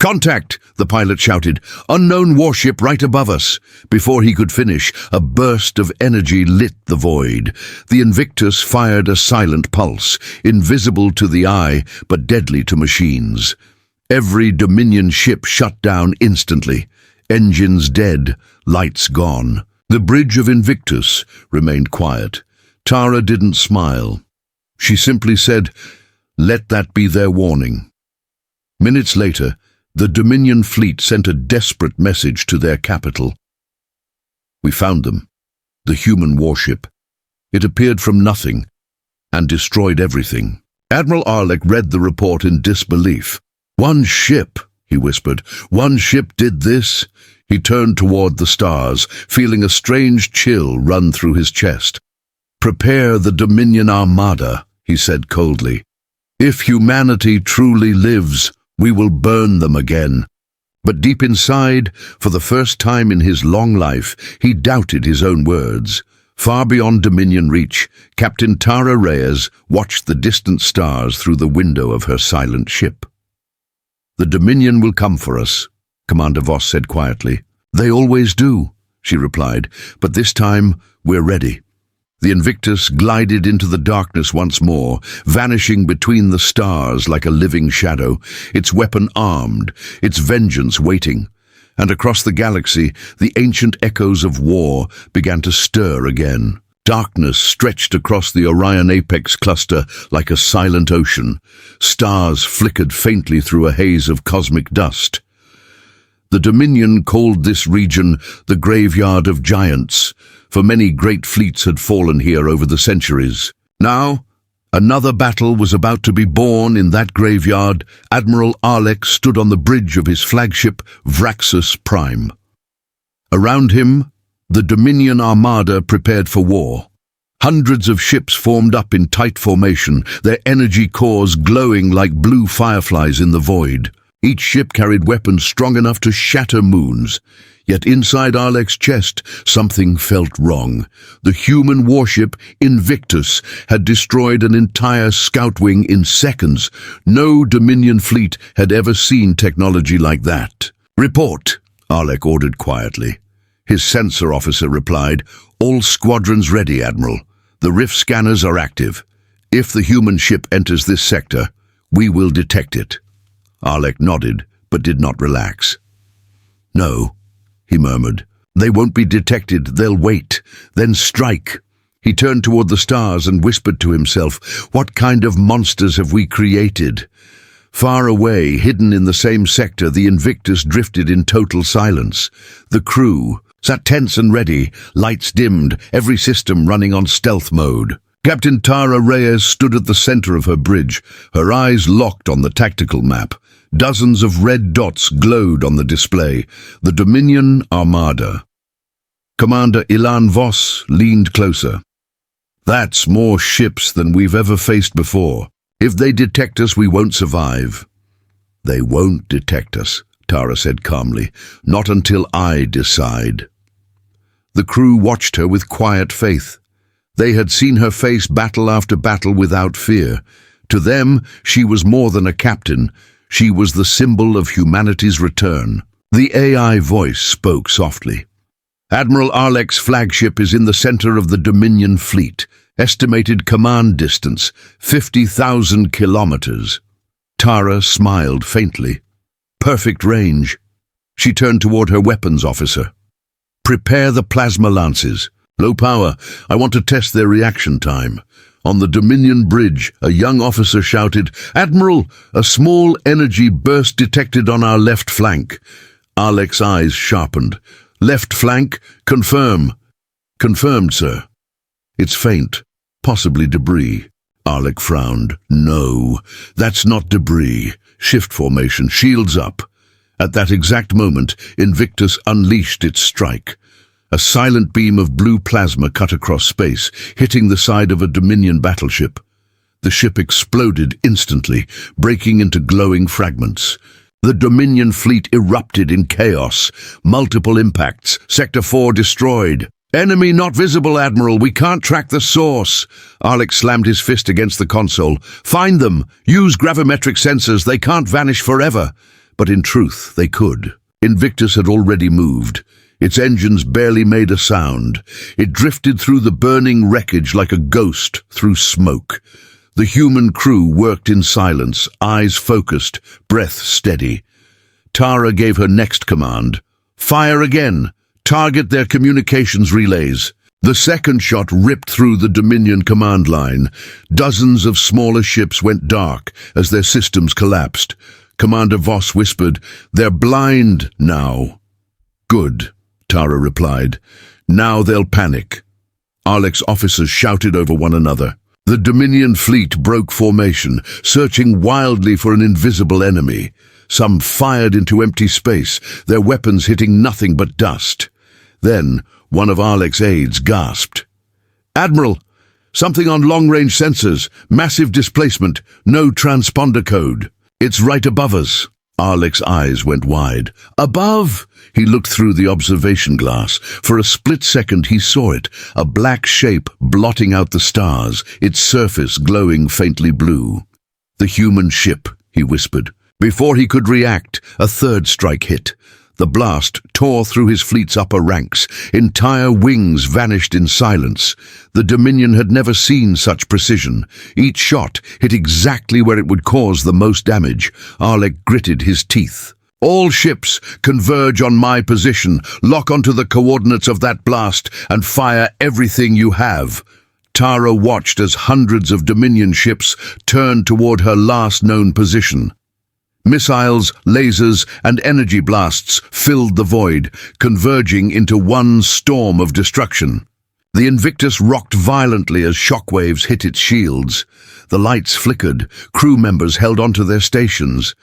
"Contact!" the pilot shouted. "Unknown warship right above us." Before he could finish, a burst of energy lit the void. The Invictus fired a silent pulse, invisible to the eye but deadly to machines. Every Dominion ship shut down instantly. Engines dead, lights gone. The bridge of Invictus remained quiet. Tara didn't smile. She simply said, "Let that be their warning." Minutes later, the Dominion fleet sent a desperate message to their capital. "We found them, the human warship. It appeared from nothing and destroyed everything." Admiral Arlek read the report in disbelief. "One ship," he whispered. "One ship did this?" He turned toward the stars, feeling a strange chill run through his chest. "Prepare the Dominion Armada," he said coldly. "If humanity truly lives, we will burn them again." But deep inside, for the first time in his long life, he doubted his own words. Far beyond Dominion reach, Captain Tara Reyes watched the distant stars through the window of her silent ship. "The Dominion will come for us," Commander Voss said quietly. "They always do," she replied, "but this time we're ready." The Invictus glided into the darkness once more, vanishing between the stars like a living shadow, its weapon armed, its vengeance waiting. And across the galaxy, the ancient echoes of war began to stir again. Darkness stretched across the Orion apex cluster like a silent ocean. Stars flickered faintly through a haze of cosmic dust. The Dominion called this region the Graveyard of Giants, for many great fleets had fallen here over the centuries. Now, another battle was about to be born in that graveyard. Admiral Arlek stood on the bridge of his flagship, Vraxus Prime. Around him, the Dominion Armada prepared for war. Hundreds of ships formed up in tight formation, their energy cores glowing like blue fireflies in the void. Each ship carried weapons strong enough to shatter moons. Yet inside Arlek's chest, something felt wrong. The human warship, Invictus, had destroyed an entire scout wing in seconds. No Dominion fleet had ever seen technology like that. "Report," Arlek ordered quietly. His sensor officer replied, "All squadrons ready, Admiral. The rift scanners are active. If the human ship enters this sector, we will detect it." Arlek nodded, but did not relax. "No," he murmured. "They won't be detected. They'll wait, then strike." He turned toward the stars and whispered to himself, "What kind of monsters have we created?" Far away, hidden in the same sector, the Invictus drifted in total silence. The crew sat tense and ready, lights dimmed, every system running on stealth mode. Captain Tara Reyes stood at the center of her bridge, her eyes locked on the tactical map. Dozens of red dots glowed on the display. The Dominion Armada. Commander Ilan Voss leaned closer. "That's more ships than we've ever faced before. If they detect us, we won't survive." "They won't detect us," Tara said calmly. "Not until I decide." The crew watched her with quiet faith. They had seen her face battle after battle without fear. To them, she was more than a captain. She was the symbol of humanity's return. The AI voice spoke softly. "Admiral Arlek's flagship is in the center of the Dominion fleet. Estimated command distance, 50,000 kilometers." Tara smiled faintly. "Perfect range." She turned toward her weapons officer. "Prepare the plasma lances. Low power. I want to test their reaction time." On the Dominion bridge, a young officer shouted, "Admiral, a small energy burst detected on our left flank." Arlek's eyes sharpened. "Left flank? Confirm." "Confirmed, sir." "It's faint. Possibly debris." Arlek frowned. "No, that's not debris. Shift formation. Shields up." At that exact moment, Invictus unleashed its strike. A silent beam of blue plasma cut across space, hitting the side of a Dominion battleship. The ship exploded instantly, breaking into glowing fragments. The Dominion fleet erupted in chaos. Multiple impacts. Sector 4 destroyed. "Enemy not visible, Admiral. We can't track the source." Arlek slammed his fist against the console. "Find them. Use gravimetric sensors. They can't vanish forever." but in truth they could. Invictus had already moved. Its engines barely made a sound. It drifted through the burning wreckage like a ghost through smoke. The human crew worked in silence, eyes focused, breath steady. Tara gave her next command. Fire again! Target their communications relays. The second shot ripped through the Dominion command line. Dozens of smaller ships went dark as their systems collapsed. Commander Voss whispered, "They're blind now." "Good," Tara replied. "Now they'll panic." Arlec's officers shouted over one another. The Dominion fleet broke formation, searching wildly for an invisible enemy. Some fired into empty space, their weapons hitting nothing but dust. Then, one of Arlec's aides gasped. "Admiral, something on long-range sensors, massive displacement, no transponder code." "It's right above us." Arlec's eyes went wide. "Above!" He looked through the observation glass. For a split second he saw it, a black shape blotting out the stars, its surface glowing faintly blue. "The human ship," he whispered. Before he could react, a third strike hit. The blast tore through his fleet's upper ranks. Entire wings vanished in silence. The Dominion had never seen such precision. Each shot hit exactly where it would cause the most damage. Arlec gritted his teeth. "All ships, converge on my position. Lock onto the coordinates of that blast and fire everything you have." Tara watched as hundreds of Dominion ships turned toward her last known position. Missiles, lasers, and energy blasts filled the void, converging into one storm of destruction. The Invictus rocked violently as shockwaves hit its shields. The lights flickered. Crew members held onto their stations.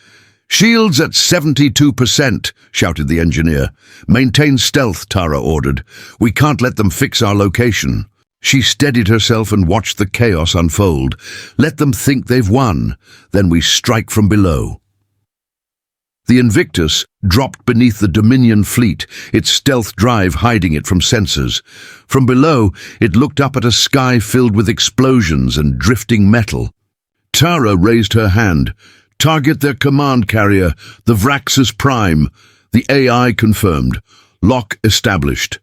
"Shields at 72%, shouted the engineer. "Maintain stealth," Tara ordered. "We can't let them fix our location." She steadied herself and watched the chaos unfold. "Let them think they've won. Then we strike from below." The Invictus dropped beneath the Dominion fleet, its stealth drive hiding it from sensors. From below, it looked up at a sky filled with explosions and drifting metal. Tara raised her hand. "Target their command carrier, the Vraxus Prime." The AI confirmed. Lock established.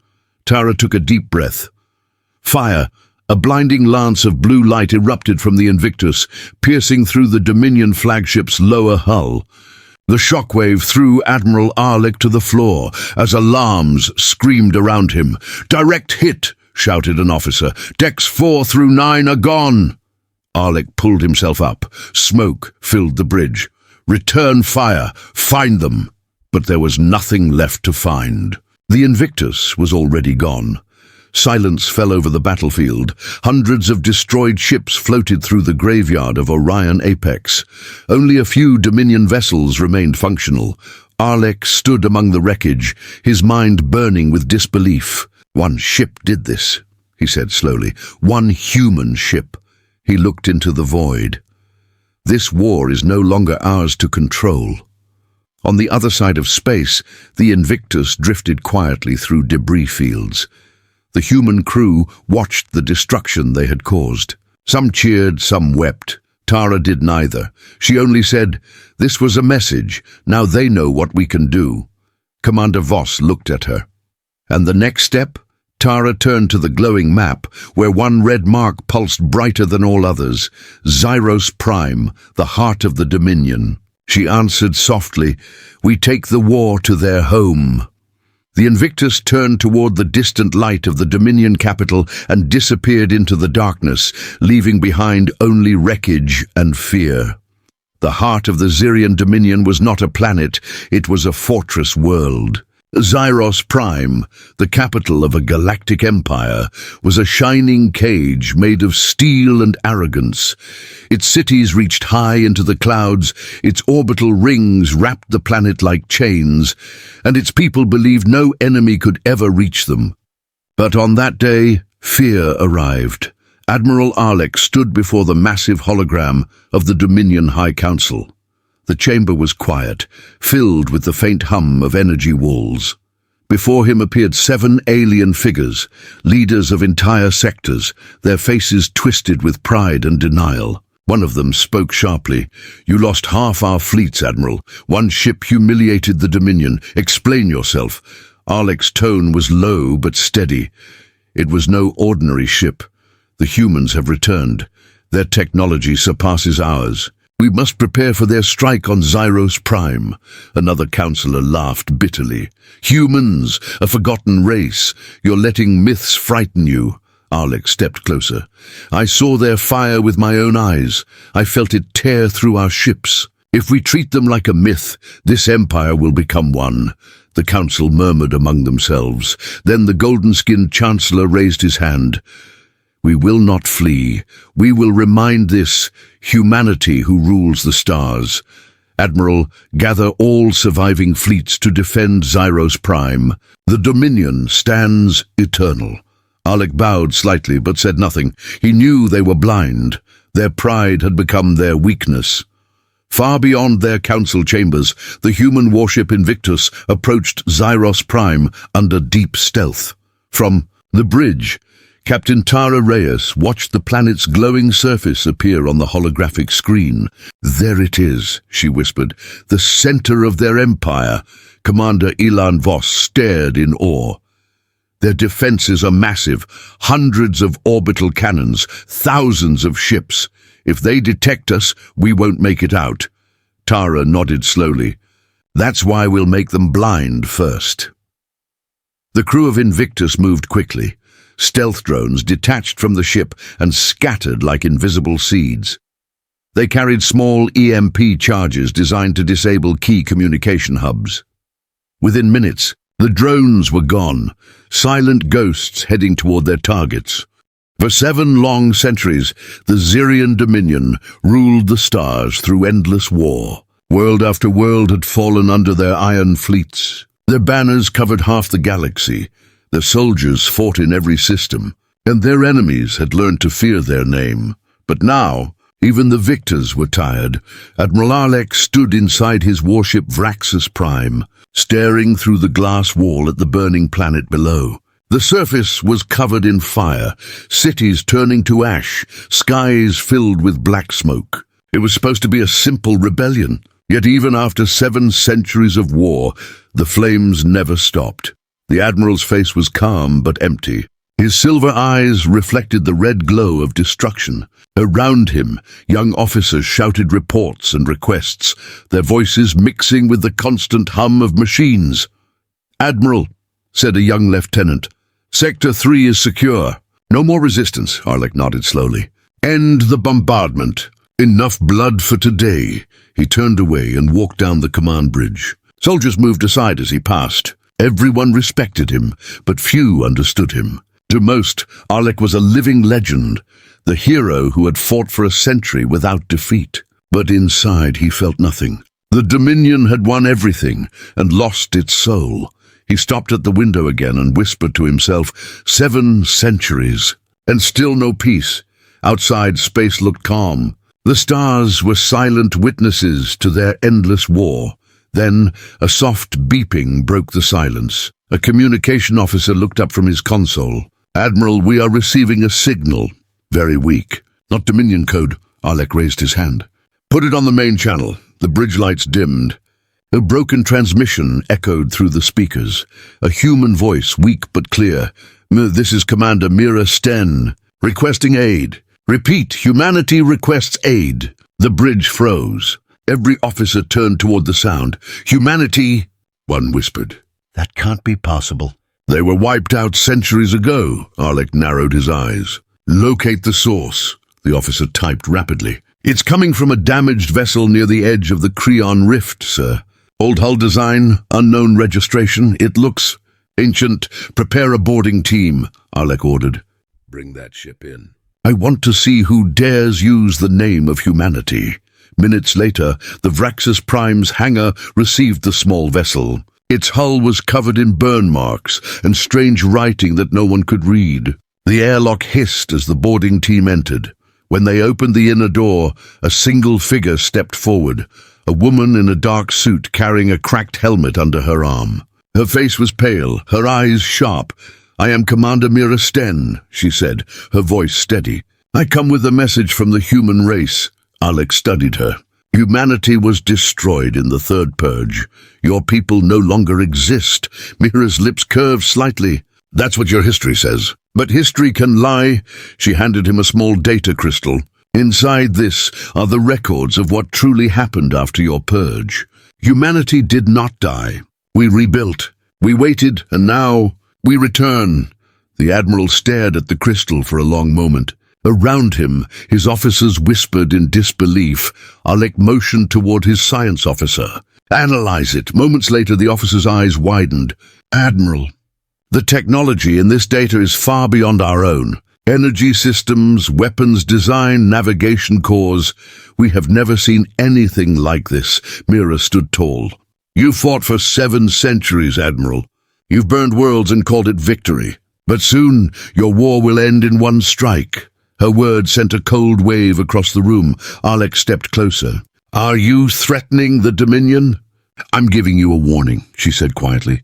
Tara took a deep breath. Fire! A blinding lance of blue light erupted from the Invictus, piercing through the Dominion flagship's lower hull. The shockwave threw Admiral Arlec to the floor as alarms screamed around him. "Direct hit!" shouted an officer. "Decks 4 through 9 are gone!" Arlec pulled himself up. Smoke filled the bridge. "Return fire! Find them!" But there was nothing left to find. The Invictus was already gone. Silence fell over the battlefield. Hundreds of destroyed ships floated through the graveyard of Orion Apex. Only a few Dominion vessels remained functional. Arlec stood among the wreckage, his mind burning with disbelief. "One ship did this," he said slowly. "One human ship." He looked into the void. This war is no longer ours to control. On the other side of space, the Invictus drifted quietly through debris fields. The human crew watched the destruction they had caused. Some cheered, some wept. Tara did neither. She only said, "This was a message. Now they know what we can do." Commander Voss looked at her. And the next step? Tara turned to the glowing map, where one red mark pulsed brighter than all others. Zyros Prime, the heart of the Dominion. She answered softly, "We take the war to their home." The Invictus turned toward the distant light of the Dominion capital and disappeared into the darkness, leaving behind only wreckage and fear. The heart of the Zyrian Dominion was not a planet, it was a fortress world. Zyros Prime, the capital of a galactic empire, was a shining cage made of steel and arrogance. Its cities reached high into the clouds, its orbital rings wrapped the planet like chains, and its people believed no enemy could ever reach them. But on that day, fear arrived. Admiral Arlec stood before the massive hologram of the Dominion High Council. The chamber was quiet, filled with the faint hum of energy walls. Before him appeared 7 alien figures, leaders of entire sectors, their faces twisted with pride and denial. One of them spoke sharply. "You lost half our fleets, Admiral. One ship humiliated the Dominion. Explain yourself." Arlec's tone was low but steady. "It was no ordinary ship. The humans have returned. Their technology surpasses ours. We must prepare for their strike on Zyros Prime." Another counselor laughed bitterly. "Humans, a forgotten race. You're letting myths frighten you." Arlec stepped closer. "I saw their fire with my own eyes. I felt it tear through our ships. If we treat them like a myth, this empire will become one." The council murmured among themselves. Then the golden-skinned chancellor raised his hand. "We will not flee. We will remind this humanity who rules the stars. Admiral, gather all surviving fleets to defend Zyros Prime. The Dominion stands eternal." Arlec bowed slightly but said nothing. He knew they were blind. Their pride had become their weakness. Far beyond their council chambers, the human warship Invictus approached Zyros Prime under deep stealth. From the bridge, Captain Tara Reyes watched the planet's glowing surface appear on the holographic screen. "There it is," she whispered, "the center of their empire." Commander Ilan Voss stared in awe. "Their defenses are massive, hundreds of orbital cannons, thousands of ships. If they detect us, we won't make it out." Tara nodded slowly. "That's why we'll make them blind first." The crew of Invictus moved quickly. Stealth drones detached from the ship and scattered like invisible seeds. They carried small EMP charges designed to disable key communication hubs. Within minutes, the drones were gone, silent ghosts heading toward their targets. For 7 long centuries, the Zyrian Dominion ruled the stars through endless war. World after world had fallen under their iron fleets. Their banners covered half the galaxy. Their soldiers fought in every system, and their enemies had learned to fear their name. But now, even the victors were tired. Admiral Arlec stood inside his warship Vraxis Prime, staring through the glass wall at the burning planet below. The surface was covered in fire, cities turning to ash, skies filled with black smoke. It was supposed to be a simple rebellion, yet even after 7 centuries of war, the flames never stopped. The Admiral's face was calm but empty. His silver eyes reflected the red glow of destruction. Around him, young officers shouted reports and requests, their voices mixing with the constant hum of machines. "Admiral," said a young lieutenant, "Sector 3 is secure." "No more resistance," Arlec nodded slowly. "End the bombardment. Enough blood for today." He turned away and walked down the command bridge. Soldiers moved aside as he passed. Everyone respected him, but few understood him. To most, Arlec was a living legend, the hero who had fought for a century without defeat. But inside he felt nothing. The Dominion had won everything and lost its soul. He stopped at the window again and whispered to himself, 7 centuries, and still no peace. Outside, space looked calm. The stars were silent witnesses to their endless war. Then, a soft beeping broke the silence. A communication officer looked up from his console. "Admiral, we are receiving a signal. Very weak. Not Dominion code." Arlec raised his hand. "Put it on the main channel." The bridge lights dimmed. A broken transmission echoed through the speakers. A human voice, weak but clear. "This is Commander Mira Sten, requesting aid. Repeat, humanity requests aid." The bridge froze. Every officer turned toward the sound. "Humanity," one whispered. "That can't be possible." "They were wiped out centuries ago." Arlec narrowed his eyes. "Locate the source," the officer typed rapidly. "It's coming from a damaged vessel near the edge of the Creon Rift, sir. Old hull design, unknown registration. It looks ancient. Prepare a boarding team," Arlec ordered. "Bring that ship in. I want to see who dares use the name of humanity." Minutes later, the Vraxis Prime's hangar received the small vessel. Its hull was covered in burn marks and strange writing that no one could read. The airlock hissed as the boarding team entered. When they opened the inner door, a single figure stepped forward, a woman in a dark suit carrying a cracked helmet under her arm. Her face was pale, her eyes sharp. "I am Commander Mira Sten," she said, her voice steady. "I come with a message from the human race." Alex studied her. Humanity was destroyed in the third purge. Your people no longer exist. Mira's lips curved slightly. That's what your history says. But history can lie. She handed him a small data crystal. Inside this are the records of what truly happened after your purge. Humanity did not die. We rebuilt. We waited, and now we return. The Admiral stared at the crystal for a long moment. Around him, his officers whispered in disbelief. Alec motioned toward his science officer. Analyze it. Moments later, the officer's eyes widened. Admiral, the technology in this data is far beyond our own. Energy systems, weapons design, navigation cores. We have never seen anything like this. Mira stood tall. You fought for 7 centuries, Admiral. You've burned worlds and called it victory. But soon, your war will end in one strike. Her words sent a cold wave across the room. Alex stepped closer. Are you threatening the Dominion? I'm giving you a warning, she said quietly.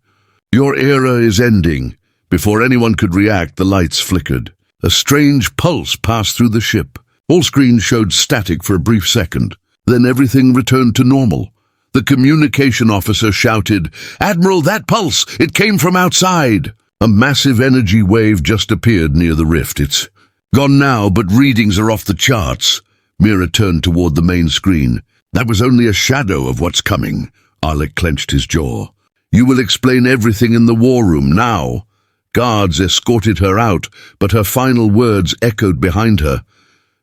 Your era is ending. Before anyone could react, the lights flickered. A strange pulse passed through the ship. All screens showed static for a brief second. Then everything returned to normal. The communication officer shouted, Admiral, that pulse! It came from outside! A massive energy wave just appeared near the rift. It's gone now, but readings are off the charts. Mira turned toward the main screen. That was only a shadow of what's coming. Alec clenched his jaw. You will explain everything in the war room now. Guards escorted her out, but her final words echoed behind her.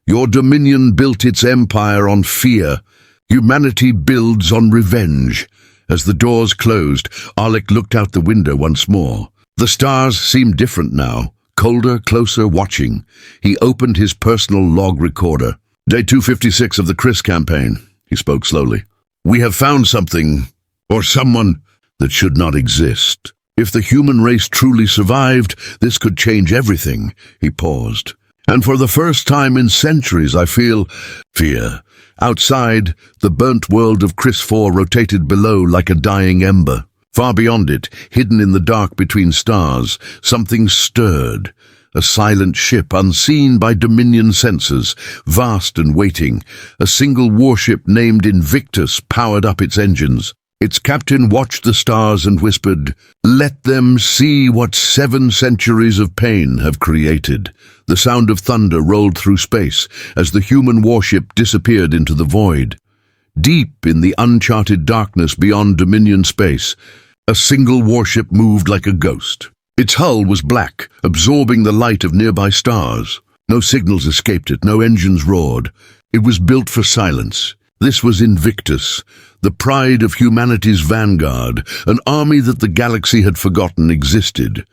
Your Dominion built its empire on fear. Humanity builds on revenge. As the doors closed, Alec looked out the window once more. The stars seemed different now, colder, closer, watching. He opened his personal log recorder. Day 256 of the Chris campaign, he spoke slowly. We have found something, or someone, that should not exist. If the human race truly survived, this could change everything. He paused. And for the first time in centuries, I feel fear. Outside, the burnt world of Chris 4 rotated below like a dying ember. Far beyond it, hidden in the dark between stars, something stirred. A silent ship unseen by Dominion sensors, vast and waiting. A single warship named Invictus powered up its engines. Its captain watched the stars and whispered, Let them see what 7 centuries of pain have created. The sound of thunder rolled through space as the human warship disappeared into the void. Deep in the uncharted darkness beyond Dominion space, a single warship moved like a ghost. Its hull was black, absorbing the light of nearby stars. No signals escaped it, no engines roared. It was built for silence. This was Invictus, the pride of humanity's vanguard, an army that the galaxy had forgotten existed.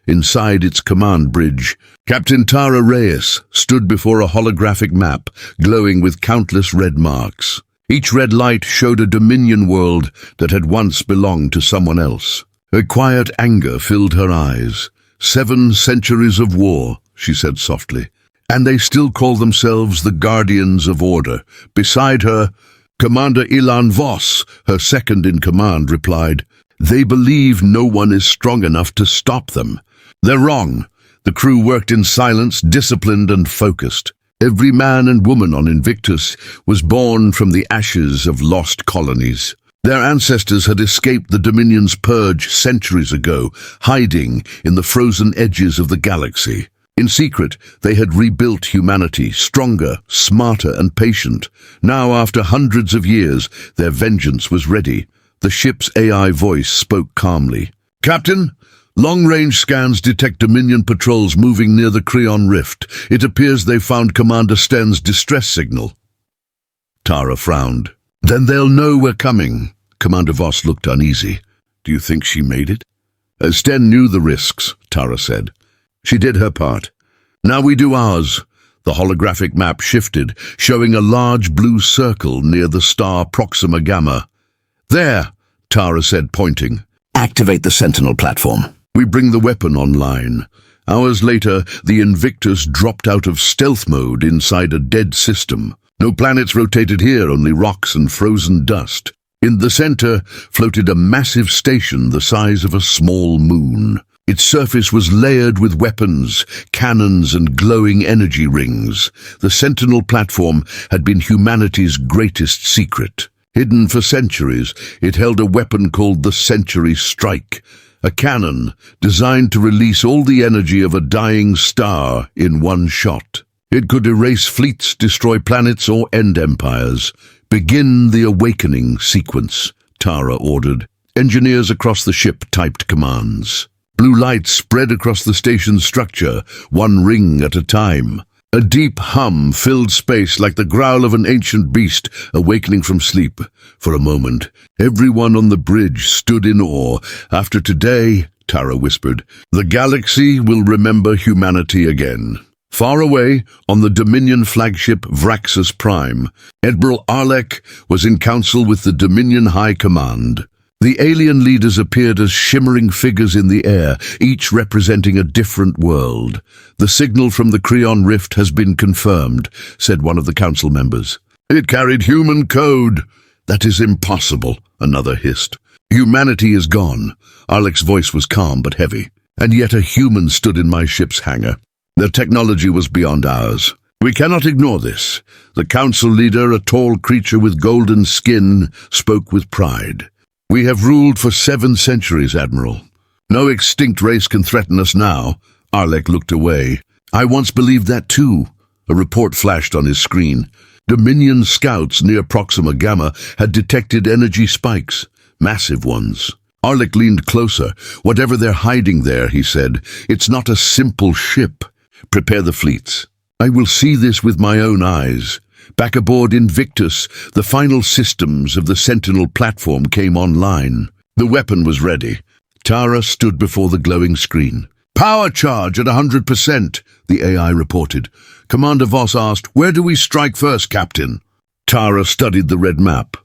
Inside its command bridge, Captain Tara Reyes stood before a holographic map, glowing with countless red marks. Each red light showed a Dominion world that had once belonged to someone else. A quiet anger filled her eyes. 7 centuries of war, she said softly. And they still call themselves the Guardians of Order. Beside her, Commander Ilan Voss, her second-in-command, replied, They believe no one is strong enough to stop them. They're wrong. The crew worked in silence, disciplined and focused. Every man and woman on Invictus was born from the ashes of lost colonies. Their ancestors had escaped the Dominion's purge centuries ago, hiding in the frozen edges of the galaxy. In secret, they had rebuilt humanity, stronger, smarter and patient. Now, after hundreds of years, their vengeance was ready. The ship's AI voice spoke calmly. Captain, long-range scans detect Dominion patrols moving near the Creon Rift. It appears they found Commander Sten's distress signal. Tara frowned. Then they'll know we're coming. Commander Voss looked uneasy. Do you think she made it? Sten knew the risks, Tara said. She did her part. Now we do ours. The holographic map shifted, showing a large blue circle near the star Proxima Gamma. There, Tara said, pointing. Activate the Sentinel platform. We bring the weapon online. Hours later, the Invictus dropped out of stealth mode inside a dead system. No planets rotated here, only rocks and frozen dust. In the center floated a massive station the size of a small moon. Its surface was layered with weapons, cannons, and glowing energy rings. The Sentinel platform had been humanity's greatest secret. Hidden for centuries, it held a weapon called the Century Strike, a cannon designed to release all the energy of a dying star in one shot. It could erase fleets, destroy planets, or end empires. "Begin the awakening sequence," Tara ordered. Engineers across the ship typed commands. Blue lights spread across the station's structure, one ring at a time. A deep hum filled space like the growl of an ancient beast awakening from sleep. For a moment, everyone on the bridge stood in awe. "After today," Tara whispered, "the galaxy will remember humanity again." Far away, on the Dominion flagship Vraxus Prime, Admiral Arlek was in council with the Dominion High Command. The alien leaders appeared as shimmering figures in the air, each representing a different world. "The signal from the Creon Rift has been confirmed," said one of the council members. "It carried human code." "That is impossible," another hissed. "Humanity is gone." Arlek's voice was calm but heavy. "And yet a human stood in my ship's hangar. Their technology was beyond ours. We cannot ignore this." The council leader, a tall creature with golden skin, spoke with pride. "We have ruled for 7 centuries, Admiral. No extinct race can threaten us now." Arlek looked away. "I once believed that too." A report flashed on his screen. Dominion scouts near Proxima Gamma had detected energy spikes, massive ones. Arlek leaned closer. "Whatever they're hiding there," he said, "it's not a simple ship. Prepare the fleets. I will see this with my own eyes." Back aboard INVIC TUS, the final systems of the Sentinel platform came online. The weapon was ready. Tara stood before the glowing screen. "Power charge at 100%, the AI reported. Commander Voss asked, "Where do we strike first, Captain?" Tara studied the red map.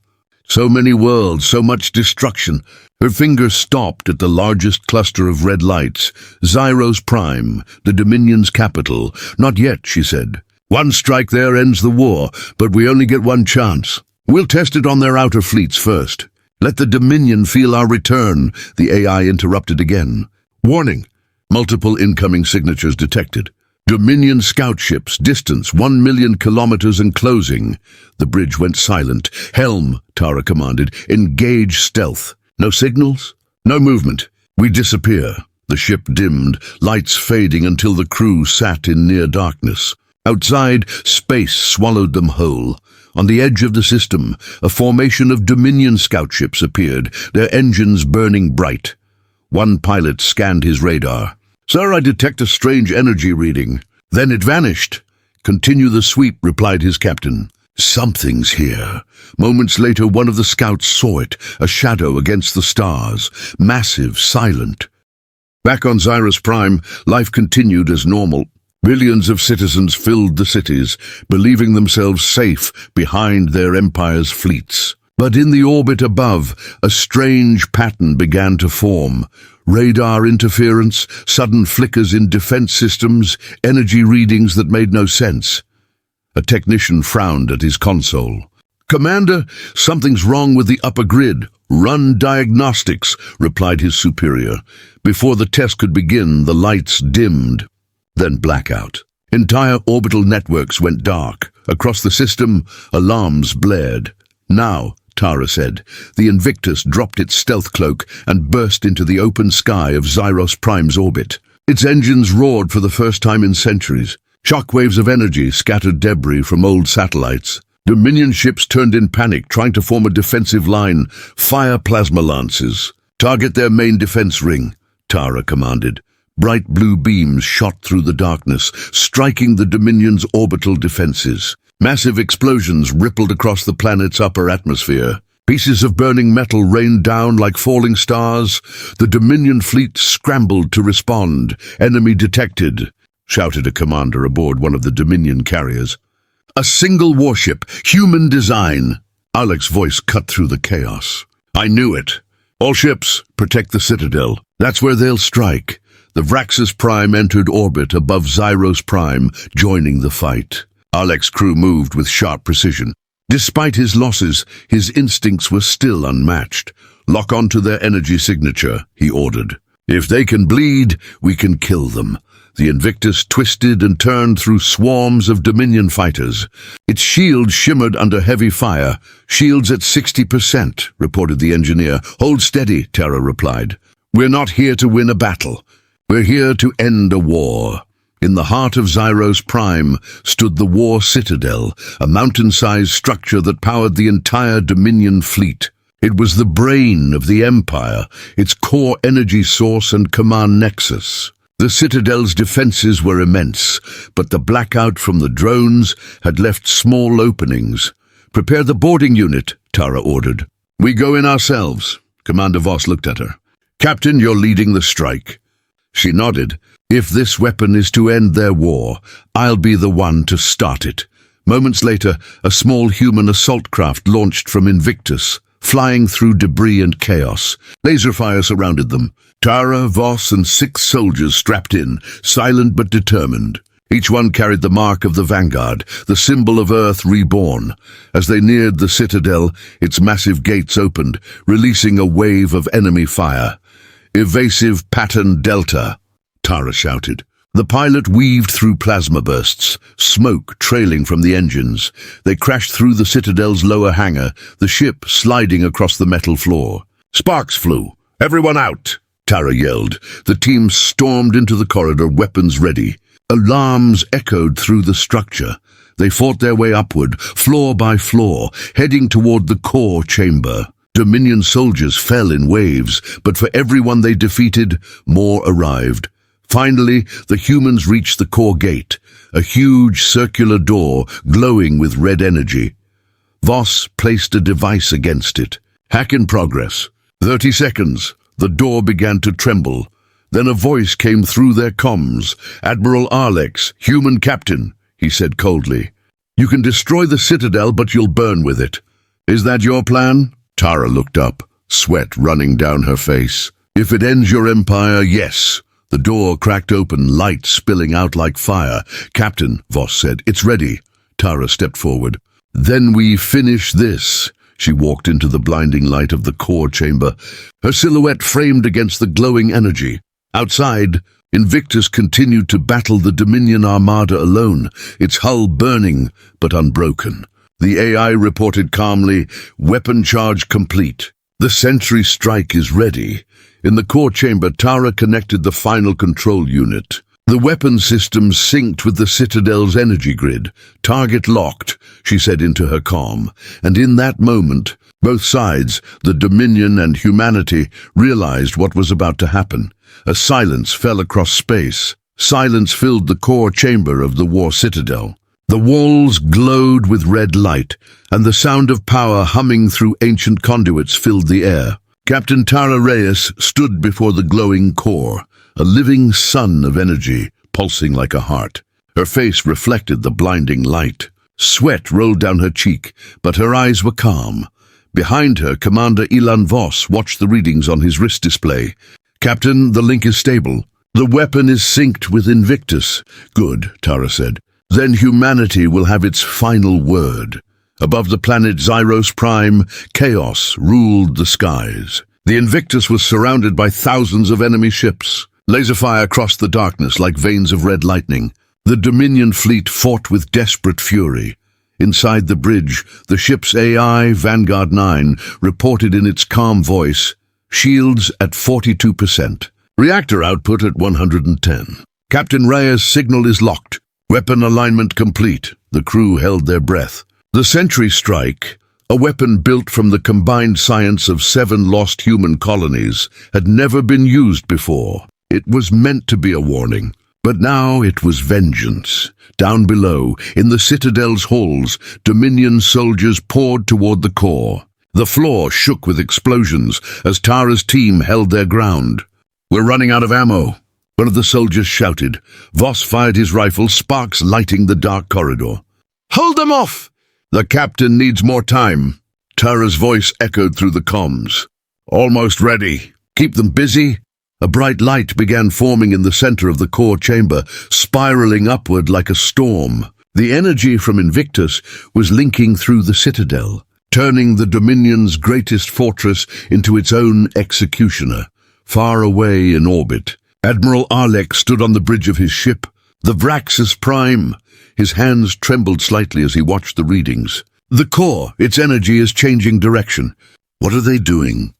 So many worlds, so much destruction. Her finger stopped at the largest cluster of red lights, Zyros Prime, the Dominion's capital. "Not yet," she said. "One strike there ends the war, but we only get one chance. We'll test it on their outer fleets first. Let the Dominion feel our return," the AI interrupted again. "Warning! Multiple incoming signatures detected. Dominion scout ships, distance 1 million kilometers and closing." The bridge went silent. "Helm," Tara commanded. "Engage stealth. No signals? No movement. We disappear." The ship dimmed, lights fading until the crew sat in near darkness. Outside, space swallowed them whole. On the edge of the system, a formation of Dominion scout ships appeared, their engines burning bright. One pilot scanned his radar. "Sir, I detect a strange energy reading." "Then it vanished." "Continue the sweep," replied his captain. "Something's here." Moments later, one of the scouts saw it, a shadow against the stars, massive, silent. Back on Zyros Prime, life continued as normal. Millions of citizens filled the cities, believing themselves safe behind their empire's fleets. But in the orbit above, a strange pattern began to form. Radar interference, sudden flickers in defense systems, energy readings that made no sense. A technician frowned at his console. "Commander, something's wrong with the upper grid. Run diagnostics," replied his superior. Before the test could begin, the lights dimmed. Then blackout. Entire orbital networks went dark. Across the system, alarms blared. "Now," Tara said. The INVIC TUS dropped its stealth cloak and burst into the open sky of Zyros Prime's orbit. Its engines roared for the first time in centuries. Shockwaves of energy scattered debris from old satellites. Dominion ships turned in panic, trying to form a defensive line. "Fire plasma lances. Target their main defense ring," Tara commanded. Bright blue beams shot through the darkness, striking the Dominion's orbital defenses. Massive explosions rippled across the planet's upper atmosphere. Pieces of burning metal rained down like falling stars. The Dominion fleet scrambled to respond. "Enemy detected," shouted a commander aboard one of the Dominion carriers. "A single warship, human design." Arlek's voice cut through the chaos. "I knew it. All ships, protect the Citadel. That's where they'll strike." The Vraxus Prime entered orbit above Zyros Prime, joining the fight. Arlek's crew moved with sharp precision. Despite his losses, his instincts were still unmatched. "Lock onto their energy signature," he ordered. If they can bleed, we can kill them. The Invictus twisted and turned through swarms of Dominion fighters. Its shields shimmered under heavy fire. Shields at 60%, reported the engineer. Hold steady, Terra replied. We're not here to win a battle. We're here to end a war. In the heart of Zyros Prime stood the War Citadel, a mountain-sized structure that powered the entire Dominion fleet. It was the brain of the Empire, its core energy source and command nexus. The Citadel's defenses were immense, but the blackout from the drones had left small openings. Prepare the boarding unit, Tara ordered. We go in ourselves. Commander Voss looked at her. Captain, you're leading the strike. She nodded. If this weapon is to end their war, I'll be the one to start it. Moments later, a small human assault craft launched from Invictus, flying through debris and chaos. Laser fire surrounded them. Tara, Voss, and 6 soldiers strapped in, silent but determined. Each one carried the mark of the Vanguard, the symbol of Earth reborn. As they neared the Citadel, its massive gates opened, releasing a wave of enemy fire. Evasive pattern Delta, Tara shouted. The pilot weaved through plasma bursts, smoke trailing from the engines. They crashed through the Citadel's lower hangar, the ship sliding across the metal floor. Sparks flew. Everyone out, Tara yelled. The team stormed into the corridor, weapons ready. Alarms echoed through the structure. They fought their way upward, floor by floor, heading toward the core chamber. Dominion soldiers fell in waves, but for everyone they defeated, more arrived. Finally, the humans reached the core gate, a huge circular door glowing with red energy. Voss placed a device against it. Hack in progress. 30 seconds. The door began to tremble. Then a voice came through their comms. Admiral Arlex, human captain, he said coldly. You can destroy the Citadel, but you'll burn with it. Is that your plan? Tara looked up, sweat running down her face. If it ends your empire, yes. The door cracked open, light spilling out like fire. Captain, Voss said, it's ready. Tara stepped forward. Then we finish this. She walked into the blinding light of the core chamber, her silhouette framed against the glowing energy. Outside, Invictus continued to battle the Dominion armada alone, its hull burning but unbroken. The AI reported calmly, weapon charge complete. The sentry strike is ready. In the core chamber, Tara connected the final control unit. The weapon system synced with the Citadel's energy grid. Target locked, she said into her comm. And in that moment, both sides, the Dominion and humanity, realized what was about to happen. A silence fell across space. Silence filled the core chamber of the War Citadel. The walls glowed with red light, and the sound of power humming through ancient conduits filled the air. Captain Tara Reyes stood before the glowing core, a living sun of energy, pulsing like a heart. Her face reflected the blinding light. Sweat rolled down her cheek, but her eyes were calm. Behind her, Commander Ilan Voss watched the readings on his wrist display. Captain, the link is stable. The weapon is synced with Invictus. Good, Tara said. Then humanity will have its final word. Above the planet Zyros Prime, chaos ruled the skies. The Invictus was surrounded by thousands of enemy ships. Laser fire crossed the darkness like veins of red lightning. The Dominion fleet fought with desperate fury. Inside the bridge, the ship's AI, Vanguard 9, reported in its calm voice, shields at 42%. Reactor output at 110. Captain Reyes' signal is locked. Weapon alignment complete. The crew held their breath. The Sentry Strike, a weapon built from the combined science of 7 lost human colonies, had never been used before. It was meant to be a warning, but now it was vengeance. Down below, in the Citadel's halls, Dominion soldiers poured toward the core. The floor shook with explosions as Tara's team held their ground. We're running out of ammo, one of the soldiers shouted. Voss fired his rifle, sparks lighting the dark corridor. Hold them off! The captain needs more time. Tara's voice echoed through the comms. Almost ready. Keep them busy. A bright light began forming in the center of the core chamber, spiraling upward like a storm. The energy from Invictus was linking through the Citadel, turning the Dominion's greatest fortress into its own executioner. far away in orbit. Admiral Arlek stood on the bridge of his ship, the Vraxis Prime. His hands trembled slightly as he watched the readings. The core, its energy is changing direction. What are they doing?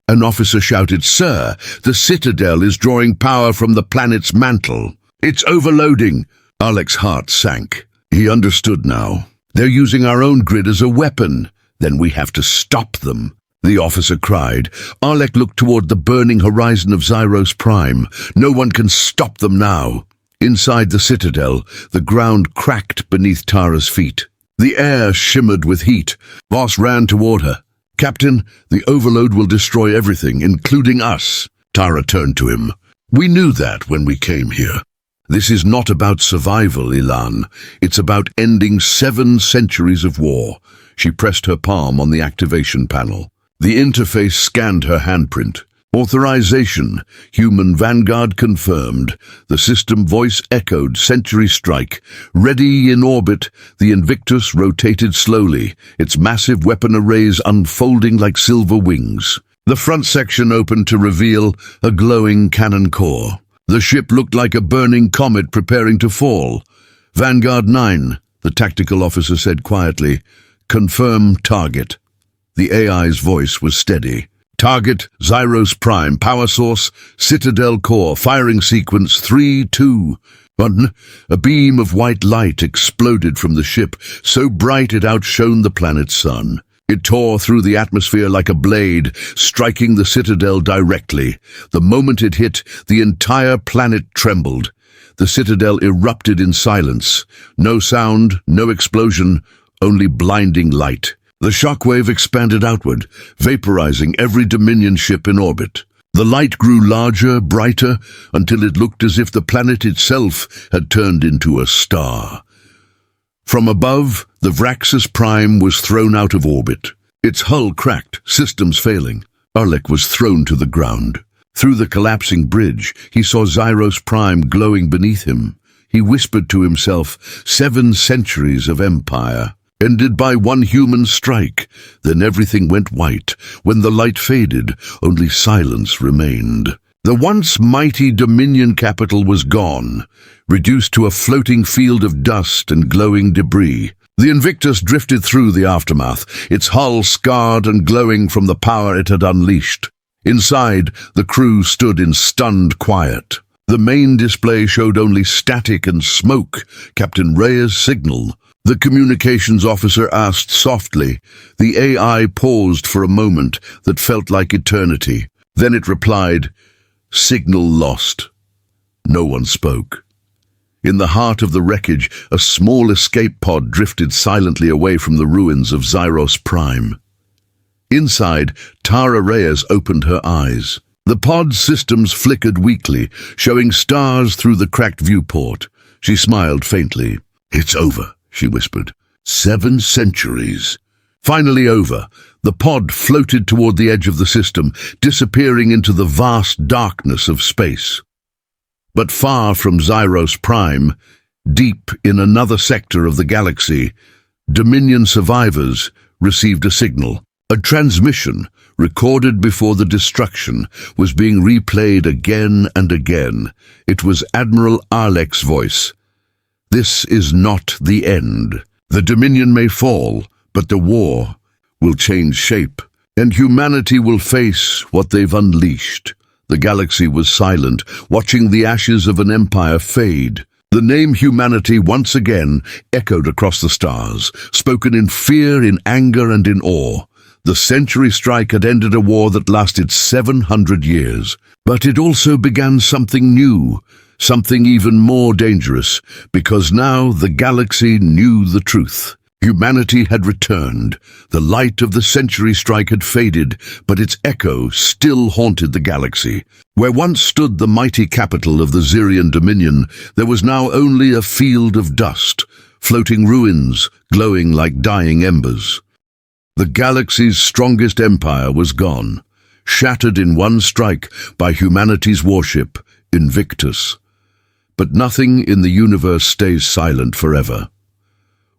An officer shouted, "Sir, the Citadel is drawing power from the planet's mantle. It's overloading." Arlek's heart sank. He understood now. They're using our own grid as a weapon. Then we have to stop them, the officer cried. Arlek looked toward the burning horizon of Zyros Prime. No one can stop them now. Inside the Citadel, the ground cracked beneath Tara's feet. The air shimmered with heat. Voss ran toward her. "Captain, the overload will destroy everything, including us." Tara turned to him. "We knew that when we came here. This is not about survival, Ilan. It's about ending 7 centuries of war." She pressed her palm on the activation panel. The interface scanned her handprint. "Authorization. Human Vanguard confirmed." The system voice echoed, "Century strike. Ready in orbit." The Invictus rotated slowly, its massive weapon arrays unfolding like silver wings. The front section opened to reveal a glowing cannon core. The ship looked like a burning comet preparing to fall. "Vanguard 9, the tactical officer said quietly. "Confirm target." The AI's voice was steady. "Target, Zyros Prime, power source, Citadel core, firing sequence 3, 2, 1. A beam of white light exploded from the ship, so bright it outshone the planet's sun. It tore through the atmosphere like a blade, striking the Citadel directly. The moment it hit, the entire planet trembled. The Citadel erupted in silence. No sound, no explosion, only blinding light. The shockwave expanded outward, vaporizing every Dominion ship in orbit. The light grew larger, brighter, until it looked as if the planet itself had turned into a star. From above, the Vraxis Prime was thrown out of orbit. Its hull cracked, systems failing. Arlek was thrown to the ground. Through the collapsing bridge, he saw Zyros Prime glowing beneath him. He whispered to himself, 7 centuries of empire, ended by one human strike. Then everything went white. When the light faded, only silence remained. The once mighty Dominion capital was gone, reduced to a floating field of dust and glowing debris. The Invictus drifted through the aftermath, its hull scarred and glowing from the power it had unleashed. Inside, the crew stood in stunned quiet. The main display showed only static and smoke, Captain Reyes' signal. The communications officer asked softly. The AI paused for a moment that felt like eternity. Then it replied, "Signal lost." No one spoke. In the heart of the wreckage, a small escape pod drifted silently away from the ruins of Zyros Prime. Inside, Tara Reyes opened her eyes. The pod's systems flickered weakly, showing stars through the cracked viewport. She smiled faintly. "It's over," she whispered. 7 centuries. Finally over, the pod floated toward the edge of the system, disappearing into the vast darkness of space. But far from Zyros Prime, deep in another sector of the galaxy, Dominion survivors received a signal. A transmission, recorded before the destruction, was being replayed again and again. It was Admiral Arlek's voice. "This is not the end. The Dominion may fall, but the war will change shape, and humanity will face what they've unleashed." The galaxy was silent, watching the ashes of an empire fade. The name humanity once again echoed across the stars, spoken in fear, in anger, and in awe. The century strike had ended a war that lasted 700 years, but it also began something new, something even more dangerous, because now the galaxy knew the truth. Humanity had returned. The light of the century strike had faded, but its echo still haunted the galaxy. Where once stood the mighty capital of the Zyrian Dominion, there was now only a field of dust, floating ruins glowing like dying embers. The galaxy's strongest empire was gone, shattered in one strike by humanity's warship, Invictus. But nothing in the universe stays silent forever.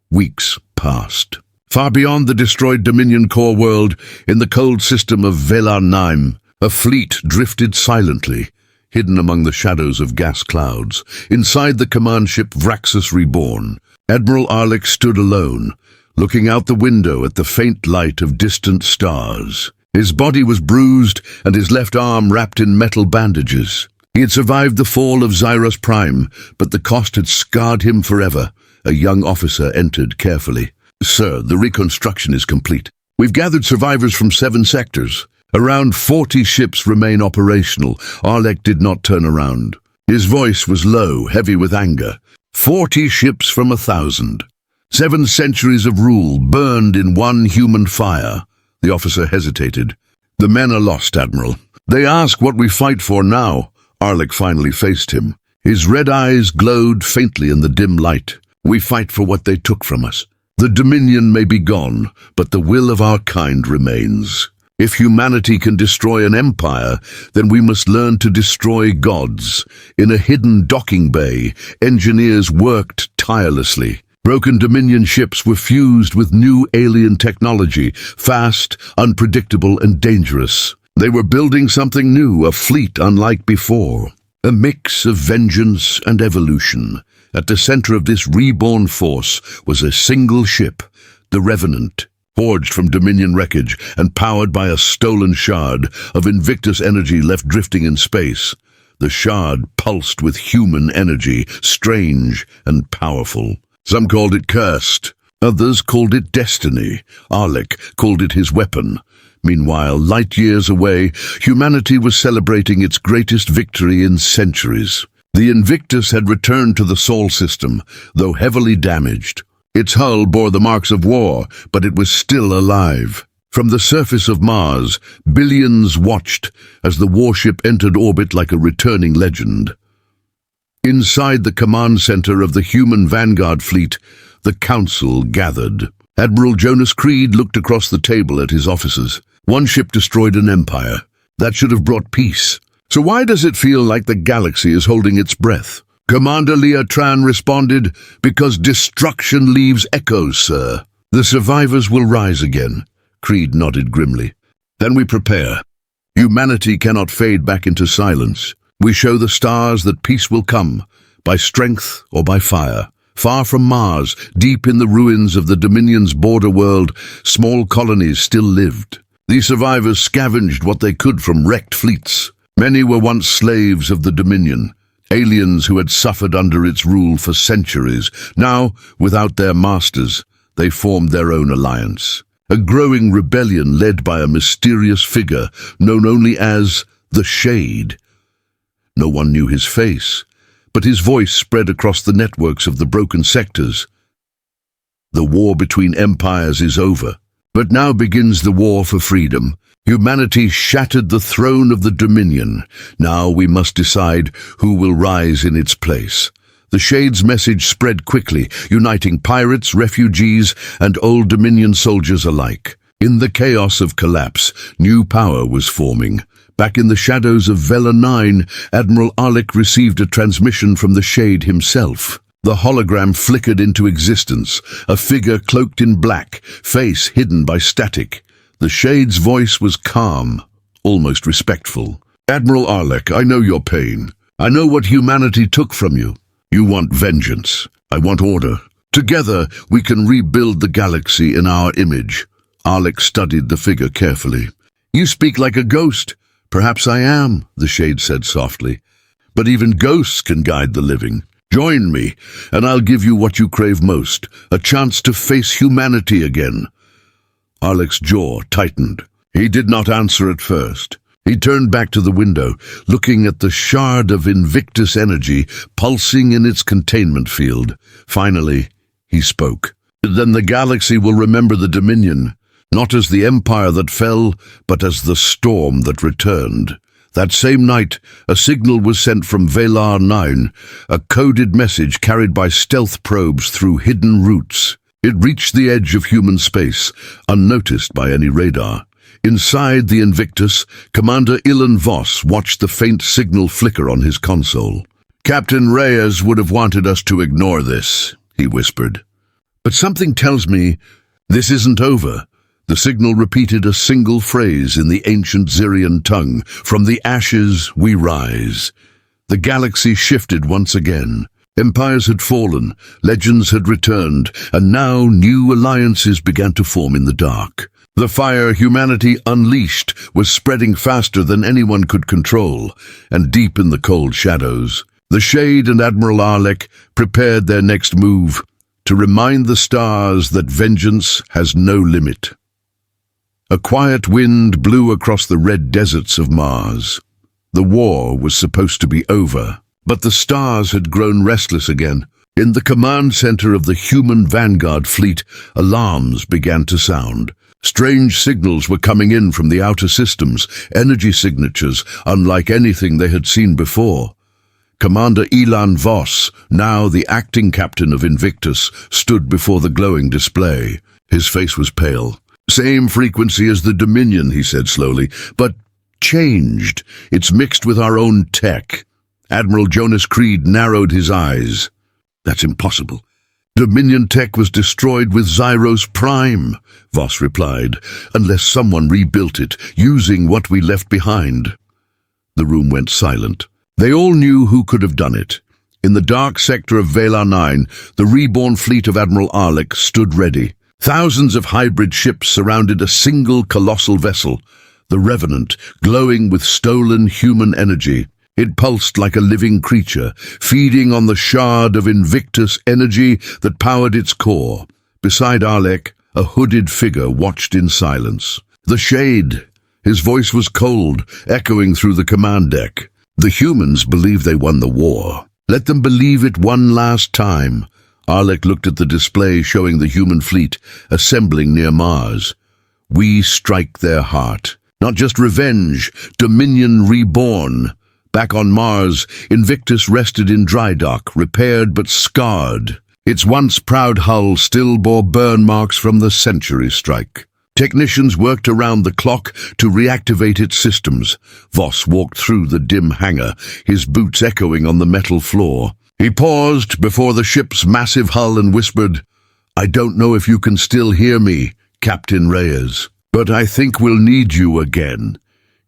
Weeks passed. Far beyond the destroyed Dominion core world, in the cold system of Velar 9, A fleet drifted silently, hidden among the shadows of gas clouds. Inside the command ship Vraxus Reborn, Admiral Arlik stood alone, looking out the window at the faint light of distant stars. His body was bruised and his left arm wrapped in metal bandages. He had survived the fall of Zyrus Prime, but the cost had scarred him forever. A young officer entered carefully. "Sir, the reconstruction is complete. We've gathered survivors from 7 sectors. Around 40 ships remain operational." Arlik did not turn around. His voice was low, heavy with anger. 40 ships from 1,000. 7 centuries of rule burned in one human fire. The officer hesitated. "The men are lost, Admiral. They ask what we fight for now." Arlik finally faced him. His red eyes glowed faintly in the dim light. "We fight for what they took from us. The Dominion may be gone, but the will of our kind remains. If humanity can destroy an empire, then we must learn to destroy gods." In a hidden docking bay, engineers worked tirelessly. Broken Dominion ships were fused with new alien technology, fast, unpredictable, and dangerous. They were building something new, a fleet unlike before. A mix of vengeance and evolution. At the center of this reborn force was a single ship, the Revenant, forged from Dominion wreckage and powered by a stolen shard of Invictus energy left drifting in space. The shard pulsed with human energy, strange and powerful. Some called it cursed. Others called it destiny. Arlik called it his weapon. Meanwhile, light years away, humanity was celebrating its greatest victory in centuries. The Invictus had returned to the Sol system, though heavily damaged. Its hull bore the marks of war, but it was still alive. From the surface of Mars, billions watched as the warship entered orbit like a returning legend. Inside the command center of the human Vanguard fleet, the Council gathered. Admiral Jonas Creed looked across the table at his officers. One ship destroyed an empire. That should have brought peace. So why does it feel like the galaxy is holding its breath? Commander Leah Tran responded, "Because destruction leaves echoes, sir. The survivors will rise again." Creed nodded grimly. "Then we prepare. Humanity cannot fade back into silence. We show the stars that peace will come, by strength or by fire. Far from Mars, deep in the ruins of the Dominion's border world, small colonies still lived. These survivors scavenged what they could from wrecked fleets. Many were once slaves of the Dominion, aliens who had suffered under its rule for centuries. Now, without their masters, they formed their own alliance. A growing rebellion led by a mysterious figure known only as the Shade. No one knew his face, but his voice spread across the networks of the broken sectors. The war between empires is over, but now begins the war for freedom. Humanity shattered the throne of the Dominion. Now we must decide who will rise in its place. The Shade's message spread quickly, uniting pirates, refugees, and old Dominion soldiers alike. In the chaos of collapse, new power was forming. Back in the shadows of Vela 9, Admiral Arlik received a transmission from the Shade himself. The hologram flickered into existence, a figure cloaked in black, face hidden by static. The Shade's voice was calm, almost respectful. "Admiral Arlik, I know your pain. I know what humanity took from you. You want vengeance. I want order. Together, we can rebuild the galaxy in our image." Arlik studied the figure carefully. "You speak like a ghost." "Perhaps I am," the Shade said softly. "But even ghosts can guide the living. Join me, and I'll give you what you crave most, a chance to face humanity again." Arlik's jaw tightened. He did not answer at first. He turned back to the window, looking at the shard of Invictus energy pulsing in its containment field. Finally, he spoke. "Then the galaxy will remember the Dominion, not as the empire that fell, but as the storm that returned." That same night, a signal was sent from Velar 9, a coded message carried by stealth probes through hidden routes. It reached the edge of human space, unnoticed by any radar. Inside the Invictus, Commander Ilan Voss watched the faint signal flicker on his console. "Captain Reyes would have wanted us to ignore this," he whispered. "But something tells me this isn't over. The signal repeated a single phrase in the ancient Zyrian tongue, "From the ashes we rise." The galaxy shifted once again. Empires had fallen, legends had returned, and now new alliances began to form in the dark. The fire humanity unleashed was spreading faster than anyone could control, and deep in the cold shadows, the Shade and Admiral Arlek prepared their next move to remind the stars that vengeance has no limit. A quiet wind blew across the red deserts of Mars. The war was supposed to be over, but the stars had grown restless again. In the command center of the human vanguard fleet, alarms began to sound. Strange signals were coming in from the outer systems, energy signatures unlike anything they had seen before. Commander Elan Voss, now the acting captain of Invictus, stood before the glowing display. His face was pale. "Same frequency as the Dominion," he said slowly, "but changed. It's mixed with our own tech." Admiral Jonas Creed narrowed his eyes. "That's impossible. Dominion tech was destroyed with Zyros Prime," Voss replied, "unless someone rebuilt it, using what we left behind." The room went silent. They all knew who could have done it. In the dark sector of Valar 9, the reborn fleet of Admiral Arlek stood ready. Thousands of hybrid ships surrounded a single colossal vessel, the Revenant, glowing with stolen human energy. It pulsed like a living creature, feeding on the shard of Invictus energy that powered its core. Beside Arlek, a hooded figure watched in silence. The Shade. His voice was cold, echoing through the command deck. "The humans believe they won the war. Let them believe it one last time." Arlek looked at the display showing the human fleet assembling near Mars. "We strike their heart. Not just revenge, Dominion reborn." Back on Mars, Invictus rested in dry dock, repaired but scarred. Its once proud hull still bore burn marks from the Century Strike. Technicians worked around the clock to reactivate its systems. Voss walked through the dim hangar, his boots echoing on the metal floor. He paused before the ship's massive hull and whispered, "I don't know if you can still hear me, Captain Reyes, but I think we'll need you again."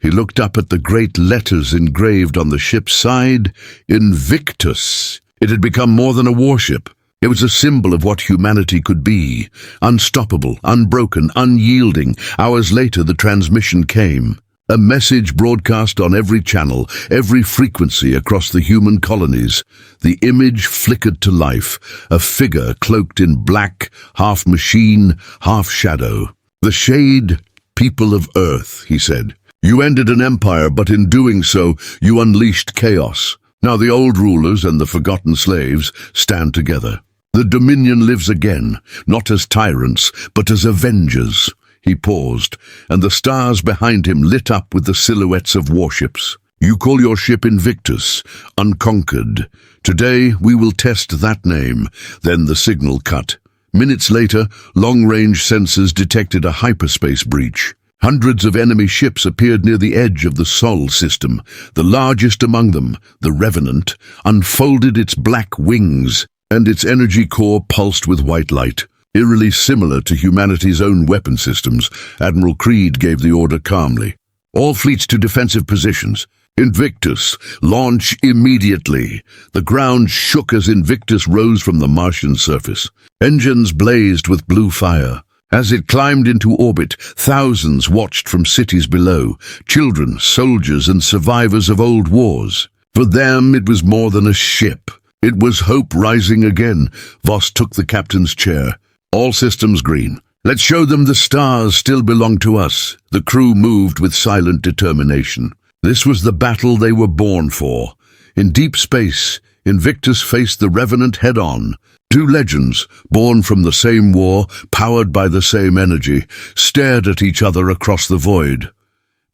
He looked up at the great letters engraved on the ship's side, Invictus. It had become more than a warship. It was a symbol of what humanity could be. Unstoppable, unbroken, unyielding. Hours later, the transmission came. A message broadcast on every channel, every frequency across the human colonies. The image flickered to life, a figure cloaked in black, half machine, half shadow. "The Shade, people of Earth," he said. "You ended an empire, but in doing so, you unleashed chaos. Now the old rulers and the forgotten slaves stand together. The Dominion lives again, not as tyrants, but as avengers." He paused, and the stars behind him lit up with the silhouettes of warships. "You call your ship Invictus, unconquered. Today we will test that name." Then the signal cut. Minutes later, long-range sensors detected a hyperspace breach. Hundreds of enemy ships appeared near the edge of the Sol system. The largest among them, the Revenant, unfolded its black wings, and its energy core pulsed with white light. Eerily similar to humanity's own weapon systems, Admiral Creed gave the order calmly. "All fleets to defensive positions. Invictus, launch immediately." The ground shook as Invictus rose from the Martian surface. Engines blazed with blue fire. As it climbed into orbit, thousands watched from cities below, children, soldiers, and survivors of old wars. For them, it was more than a ship. It was hope rising again. Voss took the captain's chair. "All systems green. Let's show them the stars still belong to us." The crew moved with silent determination. This was the battle they were born for. In deep space, Invictus faced the Revenant head-on. Two legends, born from the same war, powered by the same energy, stared at each other across the void.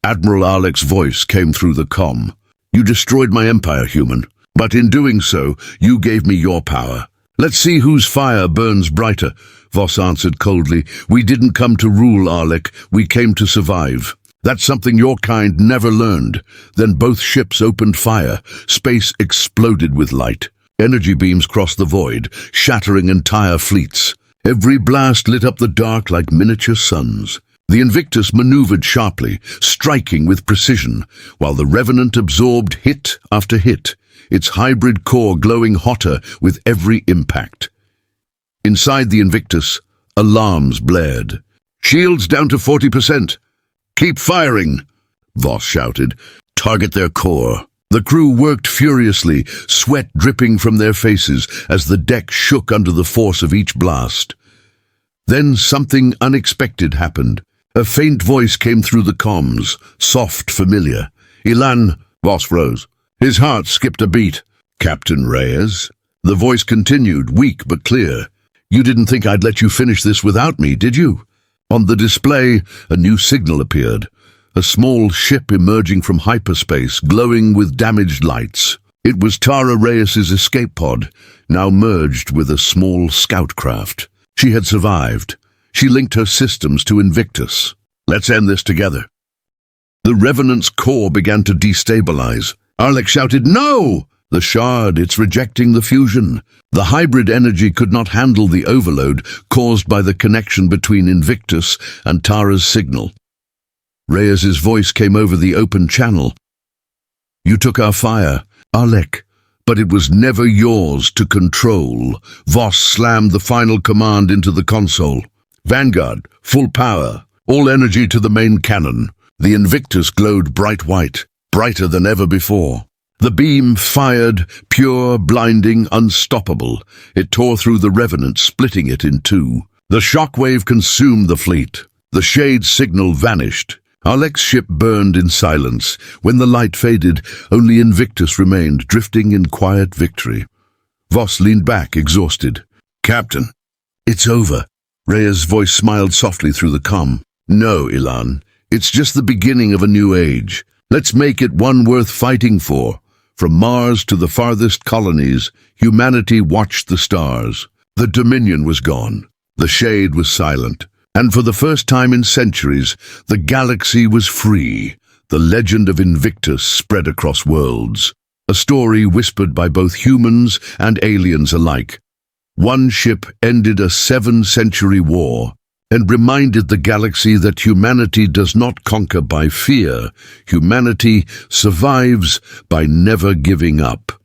Admiral Arlek's voice came through the comm. "You destroyed my empire, human, but in doing so, you gave me your power. Let's see whose fire burns brighter." Voss answered coldly, "We didn't come to rule, Arlek. We came to survive. That's something your kind never learned." Then both ships opened fire. Space exploded with light. Energy beams crossed the void, shattering entire fleets. Every blast lit up the dark like miniature suns. The Invictus maneuvered sharply, striking with precision, while the Revenant absorbed hit after hit, its hybrid core glowing hotter with every impact. Inside the Invictus, alarms blared. "Shields down to 40%. Keep firing," Voss shouted. "Target their core." The crew worked furiously, sweat dripping from their faces as the deck shook under the force of each blast. Then something unexpected happened. A faint voice came through the comms, soft, familiar. "Ilan," Voss froze. His heart skipped a beat. "Captain Reyes?" The voice continued, weak but clear. "You didn't think I'd let you finish this without me, did you?" On the display, a new signal appeared. A small ship emerging from hyperspace, glowing with damaged lights. It was Tara Reyes's escape pod, now merged with a small scout craft. She had survived. She linked her systems to Invictus. "Let's end this together." The Revenant's core began to destabilize. Arlek shouted, "No!" "The shard, it's rejecting the fusion." The hybrid energy could not handle the overload caused by the connection between Invictus and Tara's signal. Reyes's voice came over the open channel. "You took our fire, Arlek, but it was never yours to control." Voss slammed the final command into the console. "Vanguard, full power, all energy to the main cannon." The Invictus glowed bright white, brighter than ever before. The beam fired, pure, blinding, unstoppable. It tore through the Revenant, splitting it in two. The shockwave consumed the fleet. The shade signal vanished. Arlek's ship burned in silence. When the light faded, only Invictus remained, drifting in quiet victory. Voss leaned back, exhausted. "Captain, it's over." Reyes' voice smiled softly through the comm. "No, Ilan, it's just the beginning of a new age. Let's make it one worth fighting for." From Mars to the farthest colonies, humanity watched the stars. The Dominion was gone. The shade was silent. And for the first time in centuries, the galaxy was free. The legend of Invictus spread across worlds. A story whispered by both humans and aliens alike. One ship ended a 7-century war and reminded the galaxy that humanity does not conquer by fear. Humanity survives by never giving up.